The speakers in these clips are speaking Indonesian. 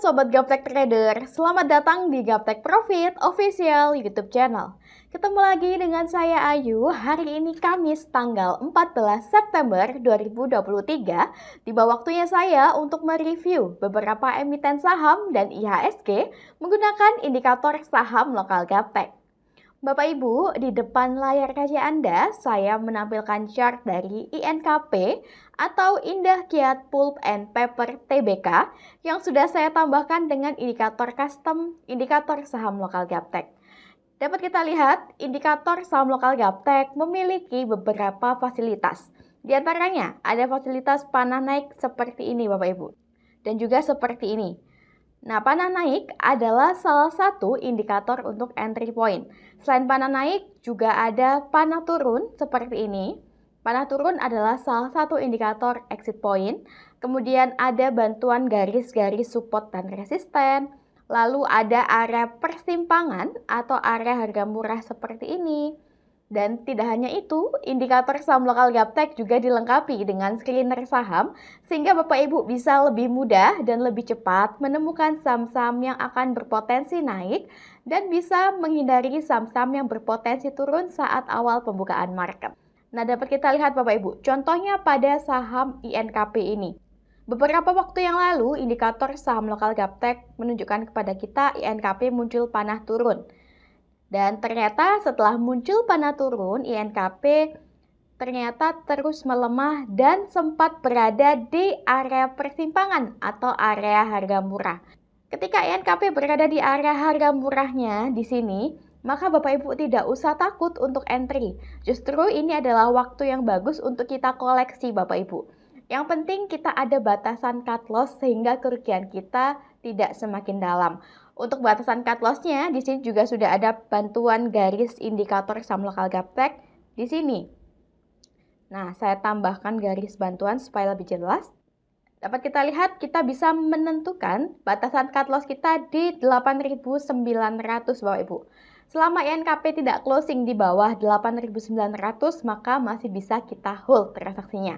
Sobat Gaptek Trader, selamat datang di Gaptek Profit Official YouTube Channel. Ketemu lagi dengan saya Ayu, hari ini Kamis tanggal 14 September 2023. Tiba waktunya saya untuk mereview beberapa emiten saham dan IHSG menggunakan indikator saham lokal Gaptek. Bapak Ibu, di depan layar kaca Anda, saya menampilkan chart dari INKP atau Indah Kiat Pulp and Paper Tbk yang sudah saya tambahkan dengan indikator custom, indikator saham lokal Gaptek. Dapat kita lihat, indikator saham lokal Gaptek memiliki beberapa fasilitas. Di antaranya, ada fasilitas panah naik seperti ini Bapak Ibu, dan juga seperti ini. Nah, panah naik adalah salah satu indikator untuk entry point. Selain panah naik, juga ada panah turun seperti ini. Panah turun adalah salah satu indikator exit point. Kemudian ada bantuan garis-garis support dan resisten. Lalu ada area persimpangan atau area harga murah seperti ini. Dan tidak hanya itu, indikator saham lokal Gaptek juga dilengkapi dengan screener saham, sehingga Bapak Ibu bisa lebih mudah dan lebih cepat menemukan saham-saham yang akan berpotensi naik dan bisa menghindari saham-saham yang berpotensi turun saat awal pembukaan market. Nah, dapat kita lihat Bapak Ibu, contohnya pada saham INKP ini. Beberapa waktu yang lalu, indikator saham lokal Gaptek menunjukkan kepada kita INKP muncul panah turun. Dan ternyata setelah muncul panah turun, INKP ternyata terus melemah dan sempat berada di area persimpangan atau area harga murah. Ketika INKP berada di area harga murahnya di sini, maka Bapak Ibu tidak usah takut untuk entry. Justru ini adalah waktu yang bagus untuk kita koleksi Bapak Ibu. Yang penting kita ada batasan cut loss sehingga kerugian kita tidak semakin dalam. Untuk batasan cut loss-nya, di sini juga sudah ada bantuan garis indikator saham lokal Gaptek di sini. Nah, saya tambahkan garis bantuan supaya lebih jelas. Dapat kita lihat, kita bisa menentukan batasan cut loss kita di 8.900 Bapak Ibu. Selama INKP tidak closing di bawah 8.900, maka masih bisa kita hold transaksinya.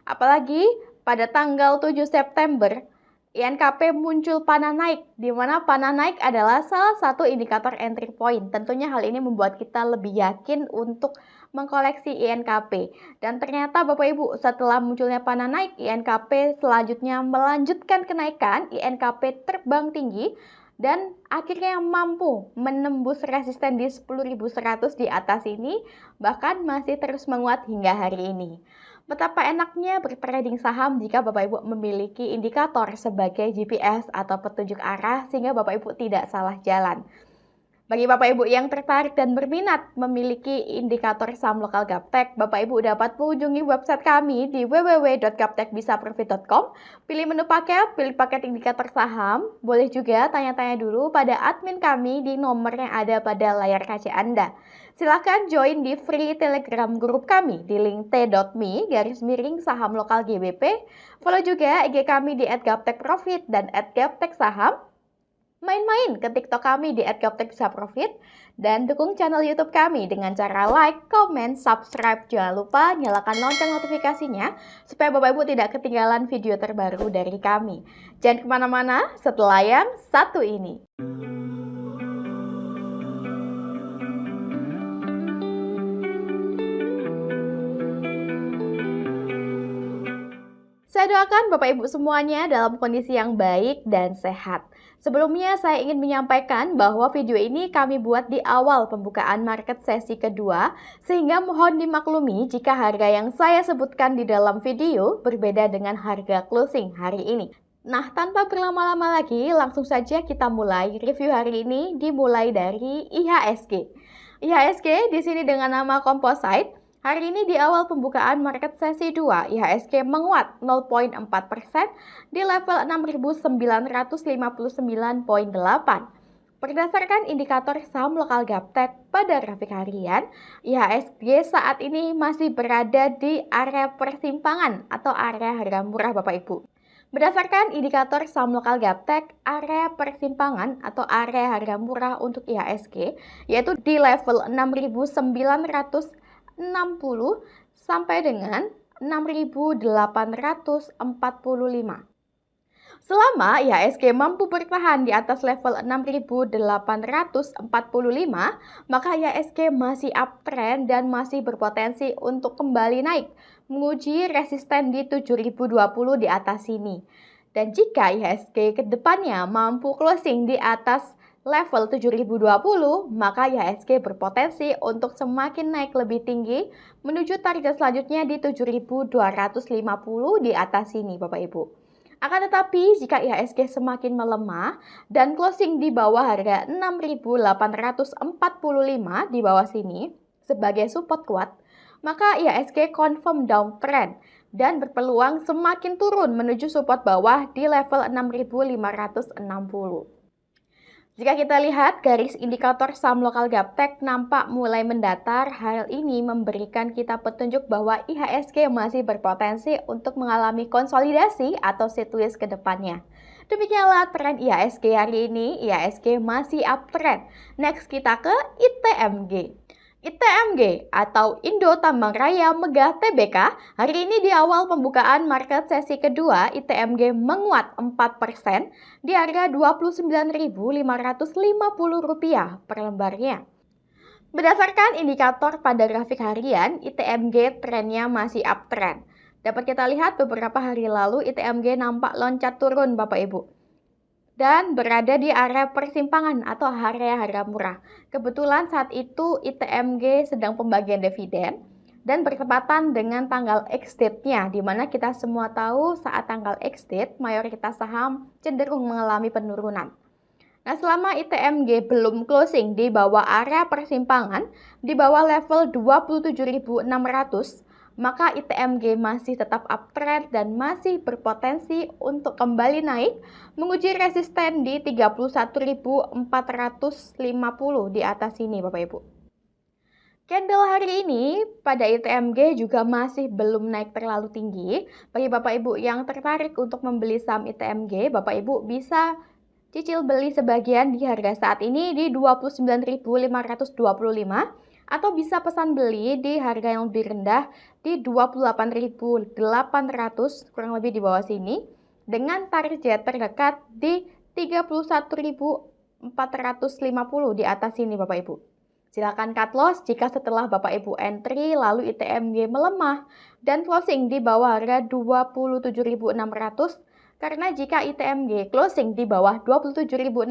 Apalagi pada tanggal 7 September, INKP muncul panah naik, di mana panah naik adalah salah satu indikator entry point. Tentunya hal ini membuat kita lebih yakin untuk mengkoleksi INKP. Dan ternyata Bapak Ibu, setelah munculnya panah naik, INKP selanjutnya melanjutkan kenaikan, INKP terbang tinggi, dan akhirnya mampu menembus resisten di 10.100 di atas ini, bahkan masih terus menguat hingga hari ini. Betapa enaknya bertrading saham jika Bapak Ibu memiliki indikator sebagai GPS atau petunjuk arah sehingga Bapak Ibu tidak salah jalan. Bagi Bapak Ibu yang tertarik dan berminat memiliki indikator saham lokal Gaptek, Bapak Ibu dapat mengunjungi website kami di www.gaptekbisaprofit.com. Pilih menu paket, pilih paket indikator saham. Boleh juga tanya-tanya dulu pada admin kami di nomor yang ada pada layar kaca Anda. Silakan join di free Telegram grup kami di link t.me/saham lokal GBP. Follow juga IG kami di @gaptekprofit dan @gapteksaham. Main-main ke TikTok kami di @gaptekbisaprofit dan dukung channel YouTube kami dengan cara like, comment, subscribe. Jangan lupa nyalakan lonceng notifikasinya supaya Bapak Ibu tidak ketinggalan video terbaru dari kami. Jangan kemana-mana setelah yang satu ini. Saya doakan Bapak Ibu semuanya dalam kondisi yang baik dan sehat. Sebelumnya saya ingin menyampaikan bahwa video ini kami buat di awal pembukaan market sesi kedua, sehingga mohon dimaklumi jika harga yang saya sebutkan di dalam video berbeda dengan harga closing hari ini. Nah, tanpa berlama-lama lagi, langsung saja kita mulai review hari ini dimulai dari IHSG. IHSG di sini dengan nama Composite. Hari ini di awal pembukaan market sesi 2, IHSG menguat 0,4% di level 6.959,8. Berdasarkan indikator saham lokal Gaptek pada grafik harian, IHSG saat ini masih berada di area persimpangan atau area harga murah Bapak Ibu. Berdasarkan indikator saham lokal Gaptek, area persimpangan atau area harga murah untuk IHSG yaitu di level 6.960 sampai dengan 6.845. Selama IHSG mampu bertahan di atas level 6.845, maka IHSG masih uptrend dan masih berpotensi untuk kembali naik, menguji resisten di 7.020 di atas sini. Dan jika IHSG ke depannya mampu closing di atas level 7.020, maka IHSG berpotensi untuk semakin naik lebih tinggi menuju target selanjutnya di 7.250 di atas sini, Bapak Ibu. Akan tetapi, jika IHSG semakin melemah dan closing di bawah harga 6.845 di bawah sini sebagai support kuat, maka IHSG confirm downtrend dan berpeluang semakin turun menuju support bawah di level 6.560. Jika kita lihat garis indikator saham lokal Gaptek nampak mulai mendatar, hal ini memberikan kita petunjuk bahwa IHSG masih berpotensi untuk mengalami konsolidasi atau sideways ke depannya. Demikianlah tren IHSG hari ini, IHSG masih uptrend. Next kita ke ITMG. ITMG atau Indo Tambang Raya Megah Tbk, hari ini di awal pembukaan market sesi kedua, ITMG menguat 4% di harga Rp29.550 per lembarnya. Berdasarkan indikator pada grafik harian, ITMG trennya masih uptrend. Dapat kita lihat beberapa hari lalu ITMG nampak loncat turun Bapak Ibu, dan berada di area persimpangan atau area harga murah. Kebetulan saat itu ITMG sedang pembagian dividen dan bertepatan dengan tanggal ex-date-nya, di mana kita semua tahu saat tanggal ex-date mayoritas saham cenderung mengalami penurunan. Nah, selama ITMG belum closing di bawah area persimpangan, di bawah level 27.600, maka ITMG masih tetap uptrend dan masih berpotensi untuk kembali naik, menguji resisten di 31.450 di atas sini Bapak Ibu. Candle hari ini pada ITMG juga masih belum naik terlalu tinggi. Bagi Bapak Ibu yang tertarik untuk membeli saham ITMG, Bapak Ibu bisa cicil beli sebagian di harga saat ini di 29.525 atau bisa pesan beli di harga yang lebih rendah di 28.800, kurang lebih di bawah sini, dengan target terdekat di 31.450 di atas sini Bapak Ibu. Silakan cut loss jika setelah Bapak Ibu entry lalu ITMG melemah dan closing di bawah harga 27.600, karena jika ITMG closing di bawah 27.600,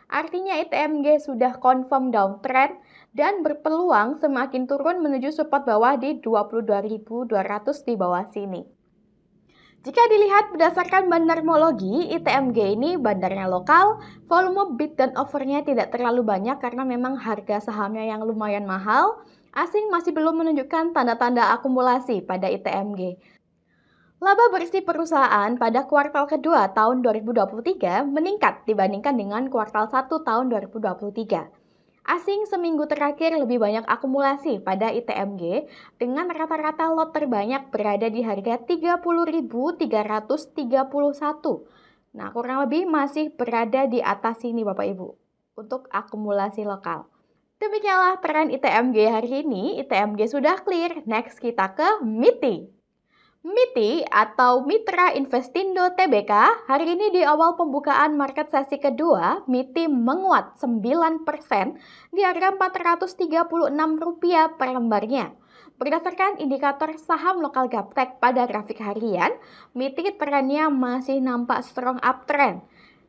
artinya ITMG sudah confirm downtrend dan berpeluang semakin turun menuju support bawah di 22.200 di bawah sini. Jika dilihat berdasarkan bandarmologi, ITMG ini bandarnya lokal, volume bid dan offernya tidak terlalu banyak karena memang harga sahamnya yang lumayan mahal. Asing masih belum menunjukkan tanda-tanda akumulasi pada ITMG. Laba bersih perusahaan pada kuartal kedua tahun 2023 meningkat dibandingkan dengan kuartal 1 tahun 2023. Asing seminggu terakhir lebih banyak akumulasi pada ITMG dengan rata-rata lot terbanyak berada di harga 30.331. Nah, kurang lebih masih berada di atas sini Bapak Ibu untuk akumulasi lokal. Demikianlah tren ITMG hari ini. ITMG sudah clear. Next kita ke MITI. MITI atau Mitra Investindo Tbk, hari ini di awal pembukaan market sesi kedua, MITI menguat 9% di harga Rp436 per lembarnya. Berdasarkan indikator saham lokal Gaptek pada grafik harian, MITI trennya masih nampak strong uptrend.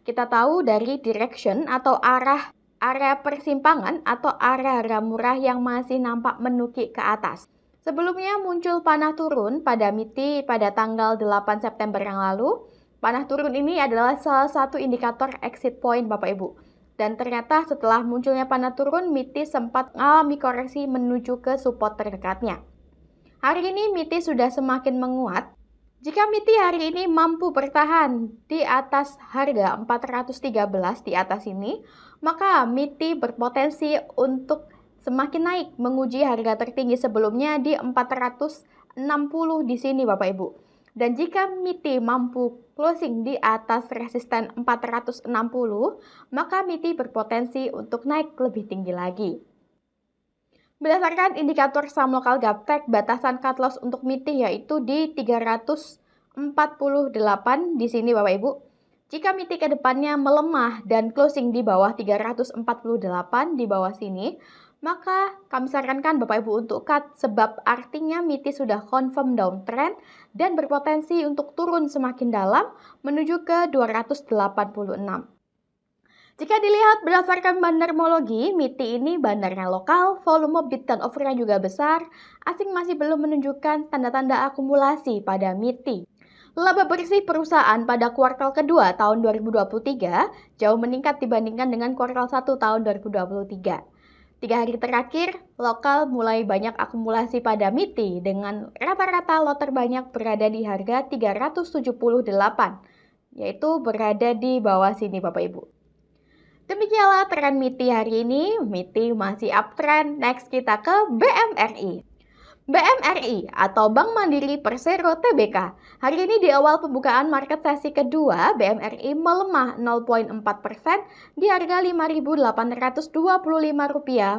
Kita tahu dari direction atau arah area persimpangan atau area harga murah yang masih nampak menukik ke atas. Sebelumnya muncul panah turun pada MITI pada tanggal 8 September yang lalu. Panah turun ini adalah salah satu indikator exit point Bapak Ibu. Dan ternyata setelah munculnya panah turun, MITI sempat mengalami koreksi menuju ke support terdekatnya. Hari ini MITI sudah semakin menguat. Jika MITI hari ini mampu bertahan di atas harga 413 di atas ini, maka MITI berpotensi untuk semakin naik menguji harga tertinggi sebelumnya di 460 di sini Bapak Ibu. Dan jika MITI mampu closing di atas resisten 460, maka MITI berpotensi untuk naik lebih tinggi lagi. Berdasarkan indikator saham lokal Gaptek, batasan cut loss untuk MITI yaitu di 348 di sini Bapak Ibu. Jika MITI ke depannya melemah dan closing di bawah 348 di bawah sini, maka kami sarankan Bapak Ibu untuk cut sebab artinya MITI sudah confirm downtrend dan berpotensi untuk turun semakin dalam menuju ke 286. Jika dilihat berdasarkan bandarmologi, MITI ini bandarnya lokal, volume bid dan offer-nya juga besar, asing masih belum menunjukkan tanda-tanda akumulasi pada MITI. Laba bersih perusahaan pada kuartal kedua tahun 2023 jauh meningkat dibandingkan dengan kuartal 1 tahun 2023. 3 hari terakhir, lokal mulai banyak akumulasi pada MITI dengan rata-rata lot terbanyak berada di harga 378, yaitu berada di bawah sini Bapak Ibu. Demikianlah tren MITI hari ini. MITI masih uptrend. Next kita ke BMRI. BMRI atau Bank Mandiri Persero Tbk. Hari ini di awal pembukaan market sesi kedua, BMRI melemah 0,4% di harga Rp5.825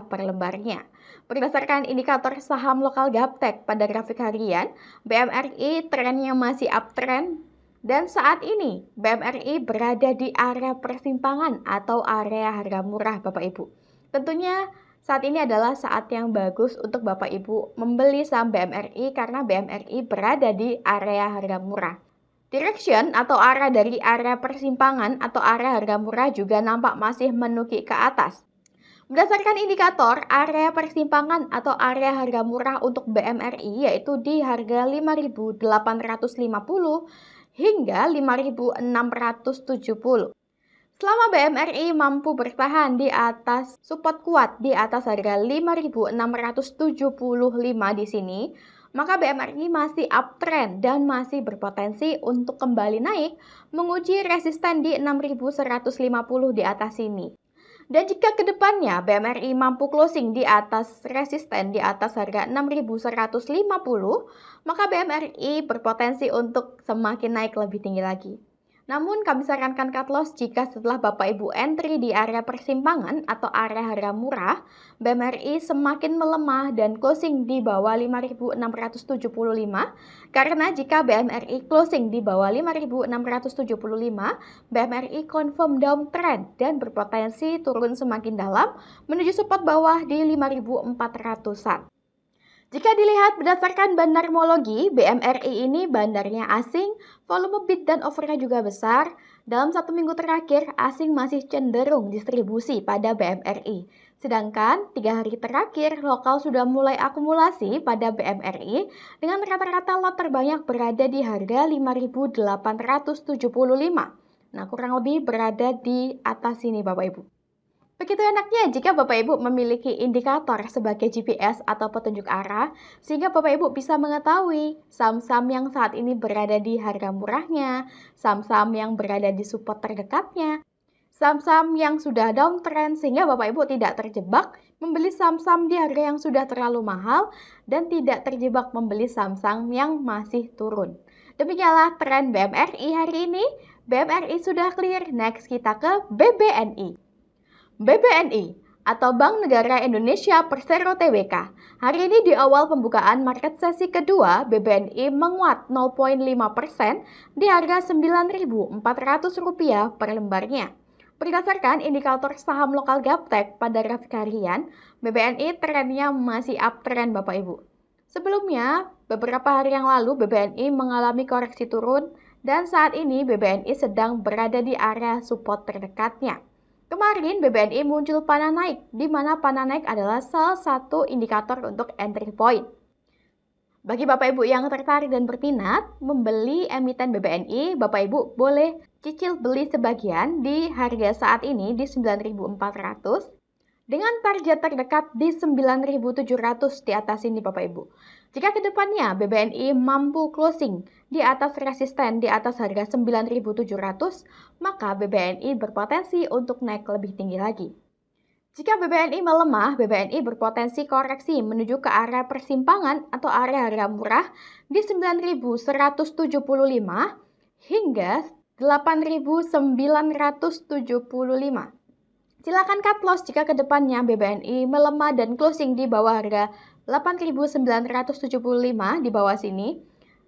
per lembarnya. Berdasarkan indikator saham lokal Gaptek pada grafik harian, BMRI trennya masih uptrend dan saat ini BMRI berada di area persimpangan atau area harga murah Bapak Ibu. Tentunya saat ini adalah saat yang bagus untuk Bapak Ibu membeli saham BMRI karena BMRI berada di area harga murah. Direction atau arah dari area persimpangan atau area harga murah juga nampak masih menukik ke atas. Berdasarkan indikator, area persimpangan atau area harga murah untuk BMRI yaitu di harga 5.850 hingga 5.670. Selama BMRI mampu bertahan di atas support kuat di atas harga 5.675 di sini, maka BMRI masih uptrend dan masih berpotensi untuk kembali naik menguji resisten di 6.150 di atas sini. Dan jika kedepannya BMRI mampu closing di atas resisten di atas harga 6.150, maka BMRI berpotensi untuk semakin naik lebih tinggi lagi. Namun kami sarankan cut loss jika setelah Bapak Ibu entry di area persimpangan atau area harga murah, BMRI semakin melemah dan closing di bawah 5.675 karena jika BMRI closing di bawah 5.675, BMRI confirm downtrend dan berpotensi turun semakin dalam menuju support bawah di 5.400-an. Jika dilihat berdasarkan bandarmologi, BMRI ini bandarnya asing, volume bid dan offer-nya juga besar. Dalam 1 minggu terakhir, asing masih cenderung distribusi pada BMRI. Sedangkan 3 hari terakhir, lokal sudah mulai akumulasi pada BMRI dengan rata-rata lot terbanyak berada di harga 5.875. Nah, kurang lebih berada di atas sini Bapak Ibu. Begitu enaknya jika Bapak Ibu memiliki indikator sebagai GPS atau petunjuk arah, sehingga Bapak Ibu bisa mengetahui saham-saham yang saat ini berada di harga murahnya, saham-saham yang berada di support terdekatnya, saham-saham yang sudah downtrend sehingga Bapak Ibu tidak terjebak membeli saham-saham di harga yang sudah terlalu mahal dan tidak terjebak membeli saham-saham yang masih turun. Demikianlah tren BMRI hari ini. BMRI sudah clear, next kita ke BBNI. BBNI atau Bank Negara Indonesia Persero Tbk. Hari ini di awal pembukaan market sesi kedua, BBNI menguat 0,5% di harga Rp9.400 per lembarnya. Berdasarkan indikator saham lokal Gaptek pada grafik harian, BBNI trennya masih uptrend Bapak Ibu. Sebelumnya, beberapa hari yang lalu BBNI mengalami koreksi turun dan saat ini BBNI sedang berada di area support terdekatnya. Kemarin BBNI muncul panah naik, di mana panah naik adalah salah satu indikator untuk entry point. Bagi Bapak Ibu yang tertarik dan berminat membeli emiten BBNI, Bapak Ibu boleh cicil beli sebagian di harga saat ini di 9.400 dengan target terdekat di 9.700 di atas ini Bapak Ibu. Jika kedepannya BBNI mampu closing di atas resisten di atas harga 9.700, maka BBNI berpotensi untuk naik lebih tinggi lagi. Jika BBNI melemah, BBNI berpotensi koreksi menuju ke area persimpangan atau area harga murah di 9.175 hingga 8.975. Silakan cut loss jika kedepannya BBNI melemah dan closing di bawah harga 8.975 di bawah sini,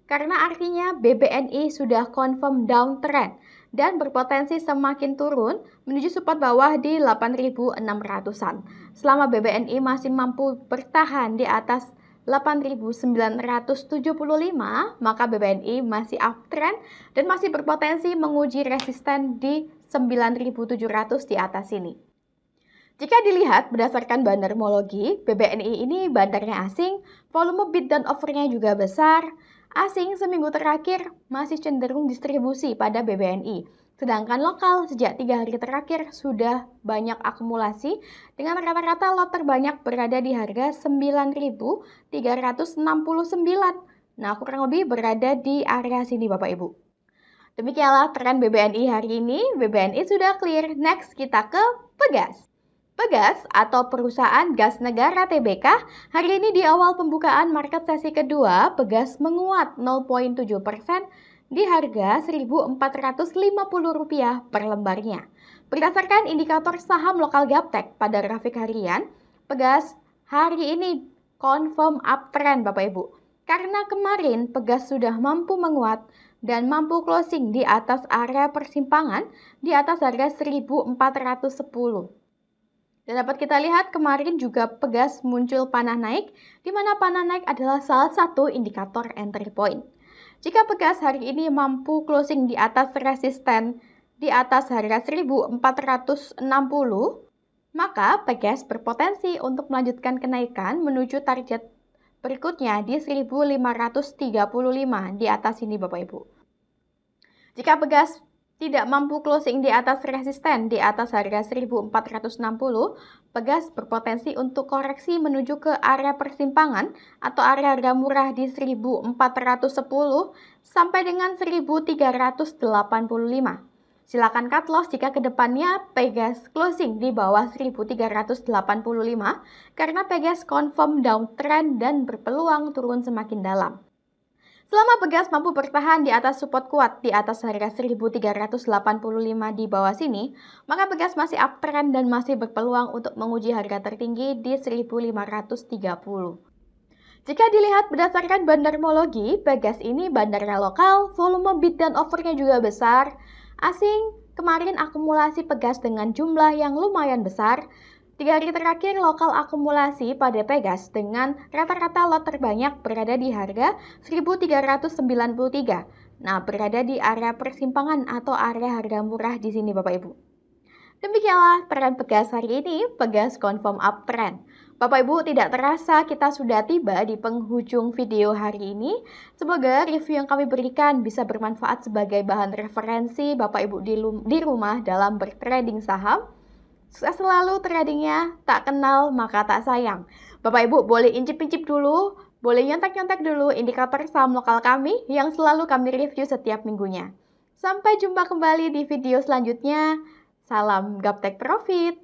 karena artinya BBNI sudah confirm downtrend dan berpotensi semakin turun menuju support bawah di 8.600-an. Selama BBNI masih mampu bertahan di atas 8.975, maka BBNI masih uptrend dan masih berpotensi menguji resisten di 9.700 di atas ini. Jika dilihat berdasarkan bandarmologi, BBNI ini bandarnya asing, volume bid dan offernya juga besar. Asing seminggu terakhir masih cenderung distribusi pada BBNI, sedangkan lokal sejak 3 hari terakhir sudah banyak akumulasi dengan rata-rata lot terbanyak berada di harga 9.369. Nah, kurang lebih berada di area sini Bapak Ibu. Demikianlah tren BBNI hari ini. BBNI sudah clear. Next kita ke Pegas. Pegas atau Perusahaan Gas Negara TBK, hari ini di awal pembukaan market sesi kedua, Pegas menguat 0,7% di harga Rp1.450 per lembarnya. Berdasarkan indikator saham lokal Gaptek pada grafik harian, Pegas hari ini confirm uptrend Bapak Ibu. Karena kemarin Pegas sudah mampu menguat dan mampu closing di atas area persimpangan di atas harga 1.410. Dan dapat kita lihat kemarin juga Pegas muncul panah naik, di mana panah naik adalah salah satu indikator entry point. Jika Pegas hari ini mampu closing di atas resisten di atas harga 1.460, maka Pegas berpotensi untuk melanjutkan kenaikan menuju target berikutnya di 1.535 di atas ini Bapak Ibu. Jika Pegas tidak mampu closing di atas resisten di atas harga 1.460, Pegas berpotensi untuk koreksi menuju ke area persimpangan atau area harga murah di 1.410 sampai dengan 1.385. Silakan cut loss jika kedepannya Pegas closing di bawah 1.385 karena Pegas confirm downtrend dan berpeluang turun semakin dalam. Selama Pegas mampu bertahan di atas support kuat di atas harga 1.385 di bawah sini, maka Pegas masih uptrend dan masih berpeluang untuk menguji harga tertinggi di 1.530. Jika dilihat berdasarkan bandarmologi, Pegas ini bandarnya lokal, volume bid dan offernya juga besar. Asing kemarin akumulasi Pegas dengan jumlah yang lumayan besar. 3 hari terakhir lokal akumulasi pada Pegas dengan rata-rata lot terbanyak berada di harga 1.393. Nah, berada di area persimpangan atau area harga murah di sini Bapak Ibu. Demikianlah tren Pegas hari ini, Pegas confirm uptrend. Bapak Ibu, tidak terasa kita sudah tiba di penghujung video hari ini. Semoga review yang kami berikan bisa bermanfaat sebagai bahan referensi Bapak Ibu di rumah dalam bertrading saham. Sukses selalu tradingnya, tak kenal maka tak sayang. Bapak Ibu boleh incip-incip dulu, boleh nyontek-nyontek dulu indikator saham lokal kami yang selalu kami review setiap minggunya. Sampai jumpa kembali di video selanjutnya. Salam Gaptek Profit!